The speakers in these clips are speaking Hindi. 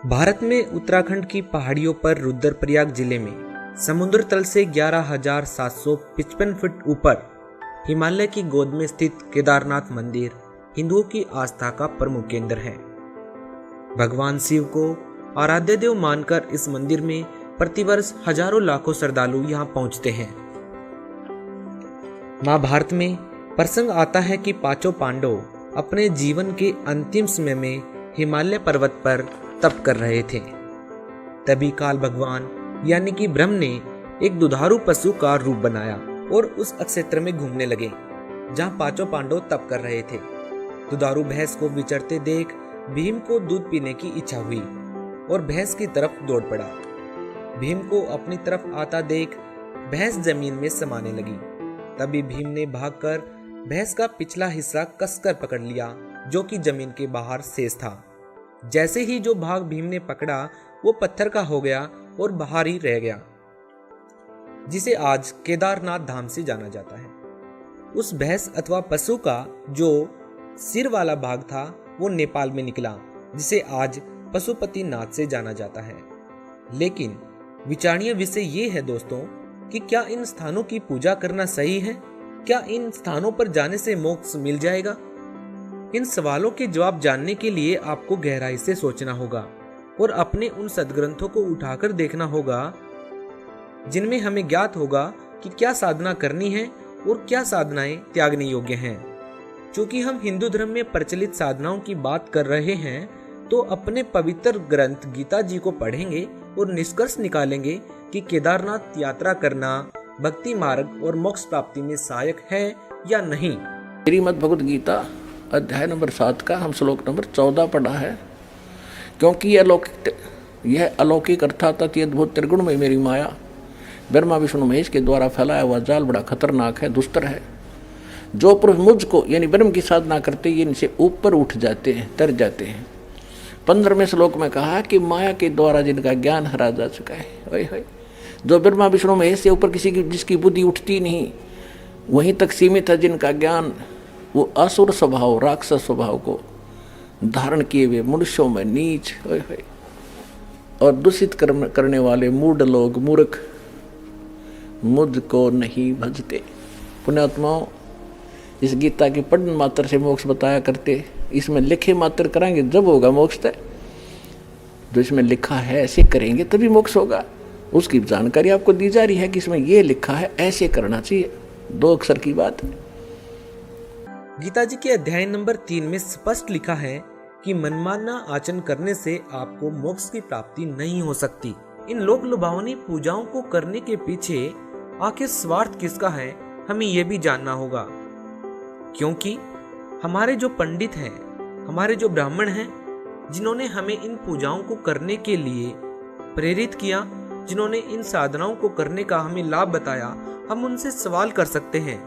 भारत में उत्तराखंड की पहाड़ियों पर रुद्रप्रयाग जिले में समुद्र तल से 11,755 फीट ऊपर हिमालय की गोद में स्थित केदारनाथ मंदिर हिंदुओं की आस्था का प्रमुख केंद्र है। भगवान शिव को आराध्य देव मानकर इस मंदिर में प्रतिवर्ष हजारों लाखों श्रद्धालु यहाँ पहुंचते हैं। महाभारत में प्रसंग आता है कि पांचों पांडव अपने जीवन के अंतिम समय में हिमालय पर्वत पर तप कर रहे थे। तभी काल भगवान यानी कि ब्रह्म ने एक दुधारू पशु का रूप बनाया और उस क्षेत्र में घूमने लगे जहां पांचों पांडव तप कर रहे थे। दुधारू भैंस को विचरते देख भीम को दूध पीने की इच्छा हुई और भैंस की तरफ दौड़ पड़ा। भीम को अपनी तरफ आता देख भैंस जमीन में समाने लगी। तभी भीम ने भागकर भैंस का पिछला हिस्सा कसकर पकड़ लिया जो कि जमीन के बाहर शेष था। जैसे ही जो भाग भीम ने पकड़ा वो पत्थर का हो गया और बाहर ही रह गया, जिसे आज केदारनाथ धाम से जाना जाता है। उस भैंस अथवा पशु का जो सिर वाला भाग था वो नेपाल में निकला, जिसे आज पशुपतिनाथ से जाना जाता है। लेकिन विचारणीय विषय ये है दोस्तों कि क्या इन स्थानों की पूजा करना सही है? क्या इन स्थानों पर जाने से मोक्ष मिल जाएगा? इन सवालों के जवाब जानने के लिए आपको गहराई से सोचना होगा और अपने उन सद्ग्रंथों को उठाकर देखना होगा जिनमें हमें ज्ञात होगा कि क्या साधना करनी है और क्या साधनाएं त्यागने योग्य हैं। चूंकि हम हिंदू धर्म में प्रचलित साधनाओं की बात कर रहे हैं तो अपने पवित्र ग्रंथ गीता जी को पढ़ेंगे और निष्कर्ष निकालेंगे कि केदारनाथ यात्रा करना भक्ति मार्ग और मोक्ष प्राप्ति में सहायक है या नहीं। श्रीमद् भगवद गीता अध्याय नंबर 7 का हम श्लोक नंबर 14 पढ़ा है। क्योंकि यह अलौकिक अर्थात अति अद्भुत त्रिगुण में मेरी माया ब्रह्मा विष्णु महेश के द्वारा फैलाया हुआ जाल बड़ा खतरनाक है, दुस्तर है। जो पुरुष मुझको यानी ब्रह्म की साधना करते ये इनसे ऊपर उठ जाते हैं, तर जाते हैं। 15वें श्लोक में कहा कि माया के द्वारा जिनका ज्ञान हरा जा चुका है, ओए जो ब्रह्मा विष्णु महेश से ऊपर किसी की जिसकी बुद्धि उठती नहीं वहीं तक सीमित है, जिनका ज्ञान वो असुर स्वभाव राक्षस स्वभाव को धारण किए हुए मनुष्यों में नीच और दूषित करने वाले मूढ़ लोग मूर्ख मुझको नहीं भजते। पुण्यात्माओं, इस गीता के पढ़न मात्र से मोक्ष बताया करते, इसमें लिखे मात्र कराएंगे जब होगा मोक्ष तय। जो इसमें लिखा है ऐसे करेंगे तभी मोक्ष होगा। उसकी जानकारी आपको दी जा रही है कि इसमें यह लिखा है ऐसे करना चाहिए, 2 अक्षर की बात है। गीता जी के अध्याय नंबर 3 में स्पष्ट लिखा है कि मनमाना आचरण करने से आपको मोक्ष की प्राप्ति नहीं हो सकती। इन लोक लुभावनी पूजाओं को करने के पीछे आखिर स्वार्थ किसका है, हमें यह भी जानना होगा। क्योंकि हमारे जो पंडित हैं, हमारे जो ब्राह्मण हैं, जिन्होंने हमें इन पूजाओं को करने के लिए प्रेरित किया, जिन्होंने इन साधनाओं को करने का हमें लाभ बताया, हम उनसे सवाल कर सकते हैं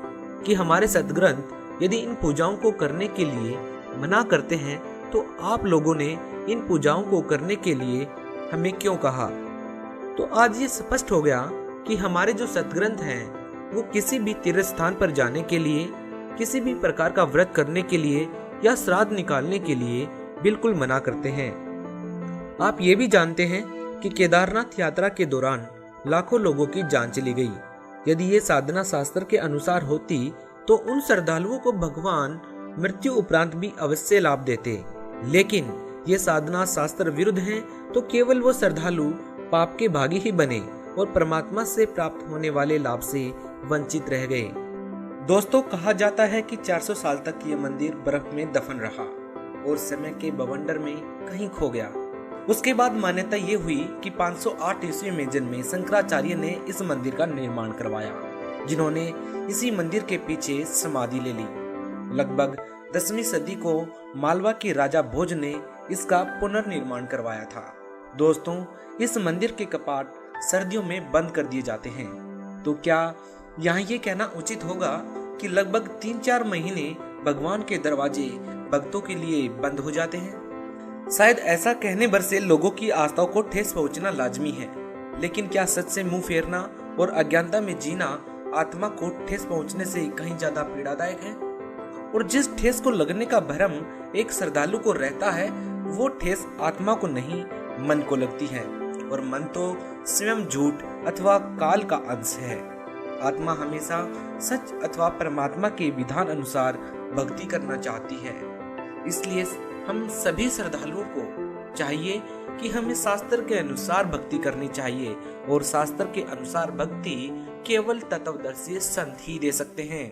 कि हमारे सद्ग्रंथ यदि इन पूजाओं को करने के लिए मना करते हैं तो आप लोगों ने इन पूजाओं को करने के लिए हमें क्यों कहा। तो आज ये स्पष्ट हो गया कि हमारे जो सद्ग्रंथ हैं वो किसी भी तीर्थ स्थान पर जाने के लिए, किसी भी प्रकार का व्रत करने के लिए या श्राद्ध निकालने के लिए बिल्कुल मना करते हैं। आप ये भी जानते हैं कि केदारनाथ यात्रा के दौरान लाखों लोगों की जान चली गई। यदि ये साधना शास्त्र के अनुसार होती तो उन श्रद्धालुओं को भगवान मृत्यु उपरांत भी अवश्य लाभ देते। लेकिन ये साधना शास्त्र विरुद्ध है तो केवल वो श्रद्धालु पाप के भागी ही बने और परमात्मा से प्राप्त होने वाले लाभ से वंचित रह गए। दोस्तों, कहा जाता है कि 400 साल तक ये मंदिर बर्फ में दफन रहा और समय के बवंडर में कहीं खो गया। उसके बाद मान्यता ये हुई कि 508 ईस्वी में जन्मे शंकराचार्य ने इस मंदिर का निर्माण करवाया, जिन्होंने इसी मंदिर के पीछे समाधि ले ली। लगभग 10वीं सदी को मालवा के राजा भोज ने इसका पुनर्निर्माण करवाया था। दोस्तों, इस मंदिर के कपाट सर्दियों में बंद कर दिए जाते हैं। तो क्या यहाँ ये कहना उचित होगा कि लगभग 3-4 महीने भगवान के दरवाजे भक्तों के लिए बंद हो जाते हैं? शायद ऐसा कहने भर से लोगों की आस्थाओं को ठेस पहुंचना लाजमी है, लेकिन क्या सच से मुंह फेरना और अज्ञानता में जीना आत्मा को ठेस पहुंचने से कहीं ज्यादा पीड़ादायक है? और जिस ठेस को लगने का भ्रम एक श्रद्धालु को रहता है वो ठेस आत्मा को नहीं मन को लगती है, और मन तो स्वयं झूठ अथवा काल का अंश है। आत्मा हमेशा सच अथवा परमात्मा के विधान अनुसार भक्ति करना चाहती है। इसलिए हम सभी श्रद्धालुओं को चाहिए कि हमें शास्त्र के अनुसार भक्ति करनी चाहिए, और शास्त्र के अनुसार भक्ति केवल तत्वदर्शी संत ही दे सकते हैं।